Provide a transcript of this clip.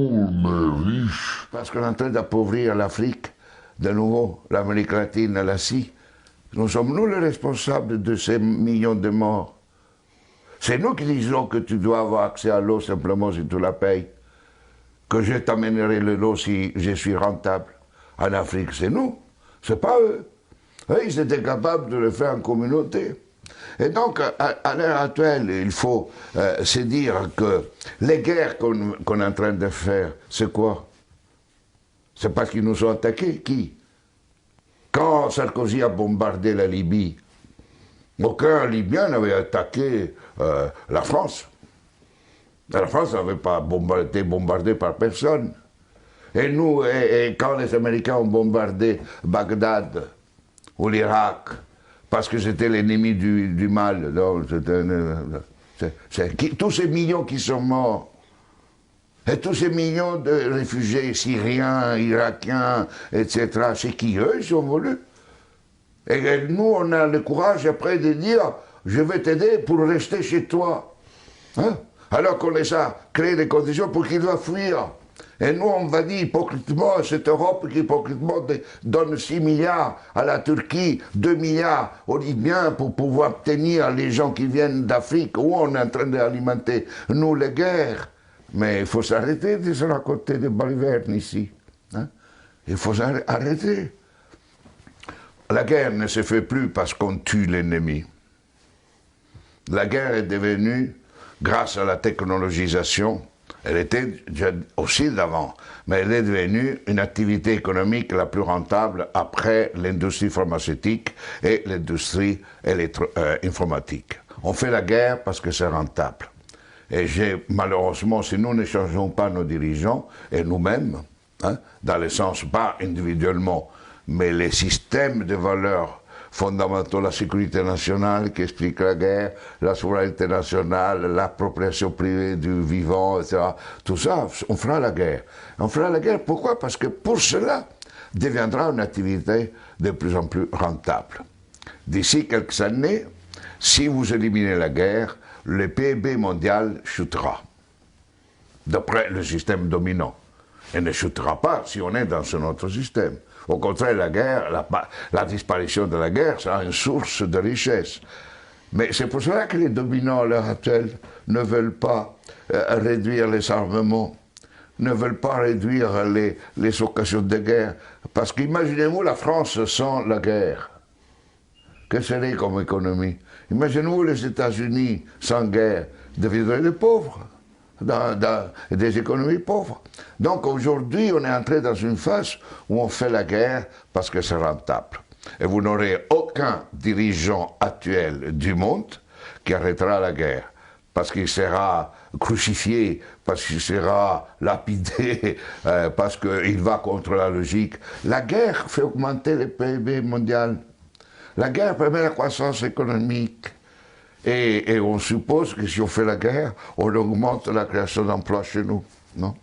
mais riche. Parce qu'on est en train d'appauvrir l'Afrique, de nouveau, l'Amérique latine, l'Asie. Nous sommes nous les responsables de ces millions de morts. C'est nous qui disons que tu dois avoir accès à l'eau simplement si tu la payes. Que je t'amènerai l'eau si je suis rentable. En Afrique, c'est nous, c'est pas eux. Eux, ils étaient capables de le faire en communauté. Et donc, à l'heure actuelle, il faut se dire que les guerres qu'on est en train de faire, c'est quoi? C'est parce qu'ils nous ont attaqués. Qui? Quand Sarkozy a bombardé la Libye, aucun Libyen n'avait attaqué la France. La France n'avait pas été bombardée par personne. Et nous, quand les Américains ont bombardé Bagdad ou l'Irak, parce que c'était l'ennemi du mal, tous ces millions qui sont morts, et tous ces millions de réfugiés syriens, irakiens, etc., c'est qui eux, ils sont voulus. Et nous, on a le courage après de dire, je vais t'aider pour rester chez toi. Hein? Alors qu'on les a créé des conditions pour qu'ils doivent fuir. Et nous, on va dire hypocritement à cette Europe qui hypocritement donne 6 milliards à la Turquie, 2 milliards aux Libyens pour pouvoir tenir les gens qui viennent d'Afrique, où on est en train d'alimenter, nous, les guerres. Mais il faut s'arrêter de se raconter des balivernes ici. Hein? Il faut arrêter. La guerre ne se fait plus parce qu'on tue l'ennemi. La guerre est devenue, grâce à la technologisation, elle était déjà aussi d'avant, mais elle est devenue une activité économique la plus rentable après l'industrie pharmaceutique et l'industrie informatique. On fait la guerre parce que c'est rentable. Et malheureusement, si nous ne changeons pas nos dirigeants, et nous-mêmes, hein, dans le sens, pas individuellement, mais les systèmes de valeurs fondamentaux, la sécurité nationale qui explique la guerre, la souveraineté nationale, l'appropriation privée du vivant, etc. Tout ça, on fera la guerre. On fera la guerre, pourquoi? Parce que pour cela, deviendra une activité de plus en plus rentable. D'ici quelques années, si vous éliminez la guerre, le PIB mondial chutera, d'après le système dominant. Et ne chutera pas si on est dans un autre système. Au contraire, la guerre, la disparition de la guerre sera une source de richesse. Mais c'est pour cela que les dominants à l'heure actuelle ne veulent pas réduire les armements, ne veulent pas réduire les occasions de guerre. Parce qu'imaginez-vous la France sans la guerre. Que serait comme économie? Imaginez-vous les États-Unis sans guerre, deviendraient des pauvres. Dans des économies pauvres. Donc aujourd'hui, on est entré dans une phase où on fait la guerre parce que c'est rentable. Et vous n'aurez aucun dirigeant actuel du monde qui arrêtera la guerre, parce qu'il sera crucifié, parce qu'il sera lapidé, parce qu'il va contre la logique. La guerre fait augmenter le PIB mondial. La guerre permet la croissance économique. Et on suppose que si on fait la guerre, on augmente la création d'emplois chez nous, non?